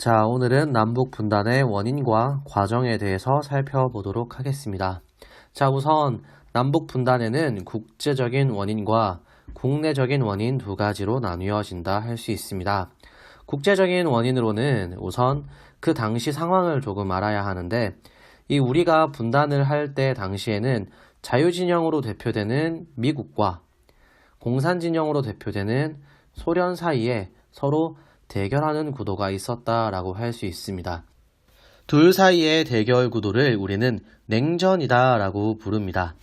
자, 오늘은 남북 분단의 원인과 과정에 대해서 살펴보도록 하겠습니다. 자, 우선 남북 분단에는 국제적인 원인과 국내적인 원인 두 가지로 나뉘어진다 할 수 있습니다. 국제적인 원인으로는 우선 그 당시 상황을 조금 알아야 하는데, 이 우리가 분단을 할 때 당시에는 자유진영으로 대표되는 미국과 공산진영으로 대표되는 소련 사이에 서로 대결하는 구도가 있었다라고 할 수 있습니다. 둘 사이의 대결 구도를 우리는 냉전이다라고 부릅니다.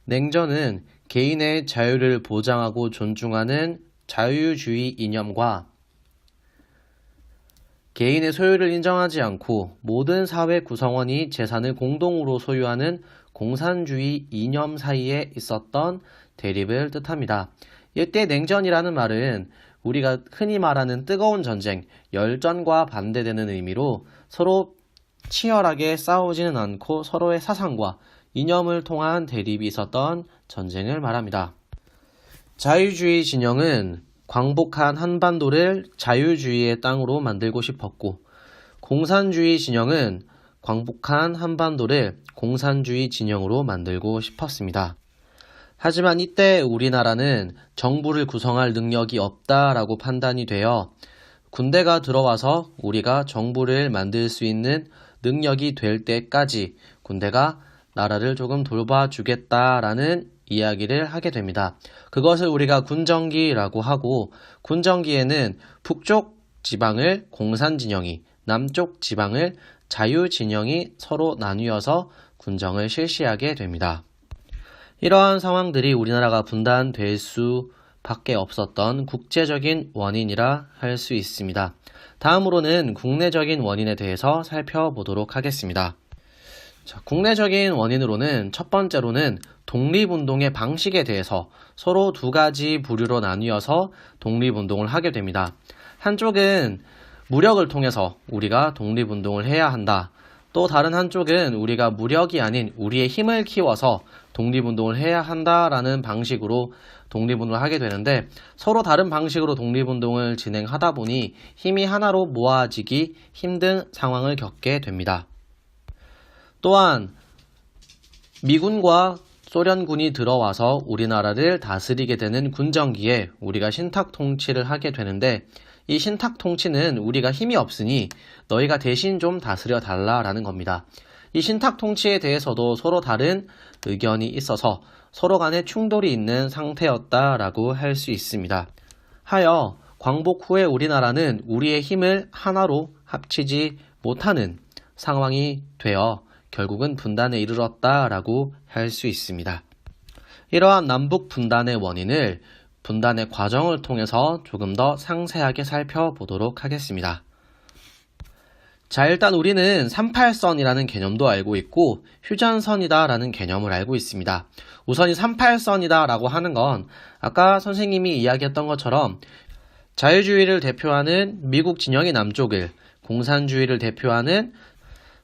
냉전은 개인의 자유를 보장하고 존중하는 자유주의 이념과 개인의 소유를 인정하지 않고 모든 사회 구성원이 재산을 공동으로 소유하는 공산주의 이념 사이에 있었던 대립을 뜻합니다. 이때 냉전이라는 말은 우리가 흔히 말하는 뜨거운 전쟁, 열전과 반대되는 의미로 서로 치열하게 싸우지는 않고 서로의 사상과 이념을 통한 대립이 있었던 전쟁을 말합니다. 자유주의 진영은 광복한 한반도를 자유주의의 땅으로 만들고 싶었고, 공산주의 진영은 광복한 한반도를 공산주의 진영으로 만들고 싶었습니다. 하지만 이때 우리나라는 정부를 구성할 능력이 없다라고 판단이 되어 군대가 들어와서 우리가 정부를 만들 수 있는 능력이 될 때까지 군대가 나라를 조금 돌봐주겠다라는 이야기를 하게 됩니다. 그것을 우리가 군정기라고 하고, 군정기에는 북쪽 지방을 공산진영이, 남쪽 지방을 자유진영이 서로 나뉘어서 군정을 실시하게 됩니다. 이러한 상황들이 우리나라가 분단될 수밖에 없었던 국제적인 원인이라 할 수 있습니다. 다음으로는 국내적인 원인에 대해서 살펴보도록 하겠습니다. 자, 국내적인 원인으로는 첫 번째로는 독립운동의 방식에 대해서 서로 두 가지 부류로 나뉘어서 독립운동을 하게 됩니다. 한쪽은 무력을 통해서 우리가 독립운동을 해야 한다. 또 다른 한쪽은 우리가 무력이 아닌 우리의 힘을 키워서 독립운동을 해야 한다라는 방식으로 독립운동을 하게 되는데, 서로 다른 방식으로 독립운동을 진행하다 보니 힘이 하나로 모아지기 힘든 상황을 겪게 됩니다. 또한 미군과 소련군이 들어와서 우리나라를 다스리게 되는 군정기에 우리가 신탁 통치를 하게 되는데, 이 신탁 통치는 우리가 힘이 없으니 너희가 대신 좀 다스려 달라라는 겁니다. 이 신탁 통치에 대해서도 서로 다른 의견이 있어서 서로 간에 충돌이 있는 상태였다라고 할 수 있습니다. 하여 광복 후에 우리나라는 우리의 힘을 하나로 합치지 못하는 상황이 되어 결국은 분단에 이르렀다라고 할 수 있습니다. 이러한 남북 분단의 원인을 분단의 과정을 통해서 조금 더 상세하게 살펴보도록 하겠습니다. 자, 일단 우리는 38선이라는 개념도 알고 있고 휴전선이다라는 개념을 알고 있습니다. 우선 이 38선이다라고 하는 건 아까 선생님이 이야기했던 것처럼 자유주의를 대표하는 미국 진영이 남쪽을, 공산주의를 대표하는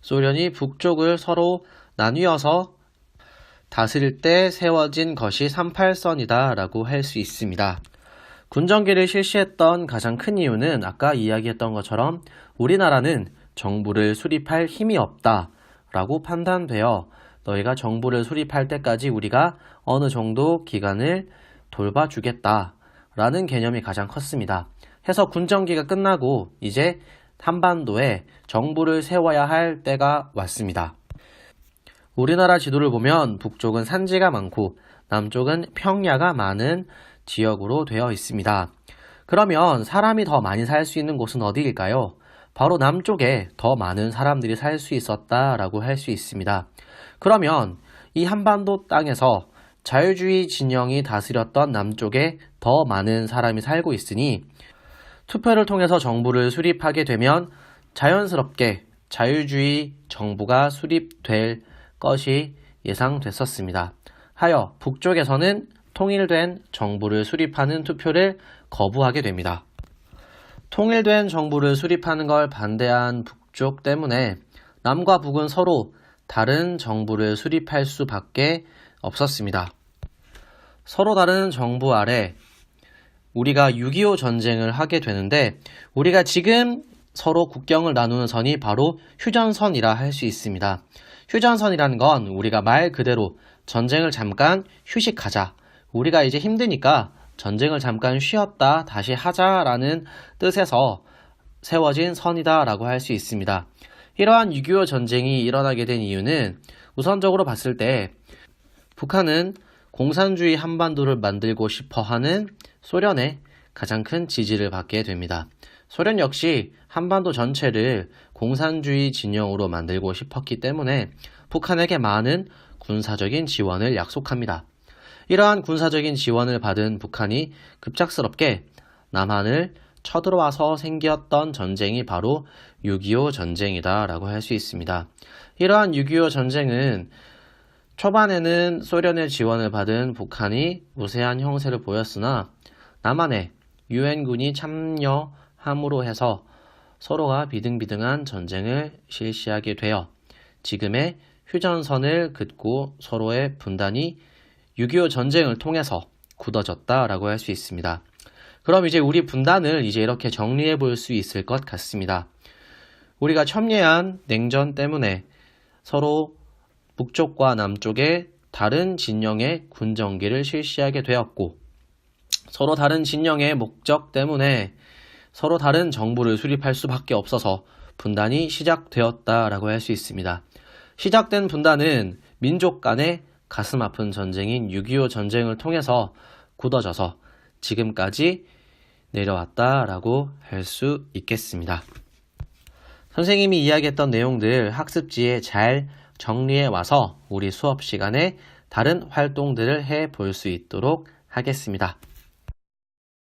소련이 북쪽을 서로 나뉘어서 다스릴 때 세워진 것이 38선이다 라고 할 수 있습니다. 군정기를 실시했던 가장 큰 이유는 아까 이야기했던 것처럼 우리나라는 정부를 수립할 힘이 없다 라고 판단되어 너희가 정부를 수립할 때까지 우리가 어느 정도 기간을 돌봐주겠다 라는 개념이 가장 컸습니다. 해서 군정기가 끝나고 이제 한반도에 정부를 세워야 할 때가 왔습니다. 우리나라 지도를 보면 북쪽은 산지가 많고 남쪽은 평야가 많은 지역으로 되어 있습니다. 그러면 사람이 더 많이 살 수 있는 곳은 어디일까요? 바로 남쪽에 더 많은 사람들이 살 수 있었다라고 할 수 있습니다. 그러면 이 한반도 땅에서 자유주의 진영이 다스렸던 남쪽에 더 많은 사람이 살고 있으니 투표를 통해서 정부를 수립하게 되면 자연스럽게 자유주의 정부가 수립될 것이 예상됐었습니다. 하여 북쪽에서는 통일된 정부를 수립하는 투표를 거부하게 됩니다. 통일된 정부를 수립하는 걸 반대한 북쪽 때문에 남과 북은 서로 다른 정부를 수립할 수밖에 없었습니다. 서로 다른 정부 아래 우리가 6.25 전쟁을 하게 되는데, 우리가 지금 서로 국경을 나누는 선이 바로 휴전선이라 할 수 있습니다. 휴전선이라는 건 우리가 말 그대로 전쟁을 잠깐 휴식하자, 우리가 이제 힘드니까 전쟁을 잠깐 쉬었다 다시 하자라는 뜻에서 세워진 선이다 라고 할 수 있습니다. 이러한 6.25 전쟁이 일어나게 된 이유는 우선적으로 봤을 때 북한은 공산주의 한반도를 만들고 싶어 하는 소련의 가장 큰 지지를 받게 됩니다. 소련 역시 한반도 전체를 공산주의 진영으로 만들고 싶었기 때문에 북한에게 많은 군사적인 지원을 약속합니다. 이러한 군사적인 지원을 받은 북한이 급작스럽게 남한을 쳐들어와서 생겼던 전쟁이 바로 6.25 전쟁이다 라고 할 수 있습니다. 이러한 6.25 전쟁은 초반에는 소련의 지원을 받은 북한이 우세한 형세를 보였으나 남한에 유엔군이 참여함으로 해서 서로가 비등비등한 전쟁을 실시하게 되어 지금의 휴전선을 긋고 서로의 분단이 6.25 전쟁을 통해서 굳어졌다라고 할 수 있습니다. 그럼 이제 우리 분단을 이제 이렇게 정리해 볼 수 있을 것 같습니다. 우리가 첨예한 냉전 때문에 서로 북쪽과 남쪽에 다른 진영의 군정기를 실시하게 되었고, 서로 다른 진영의 목적 때문에 서로 다른 정부를 수립할 수밖에 없어서 분단이 시작되었다라고 할 수 있습니다. 시작된 분단은 민족 간의 가슴 아픈 전쟁인 6.25 전쟁을 통해서 굳어져서 지금까지 내려왔다라고 할 수 있겠습니다. 선생님이 이야기했던 내용들 학습지에 잘 정리해 와서 우리 수업 시간에 다른 활동들을 해 볼 수 있도록 하겠습니다.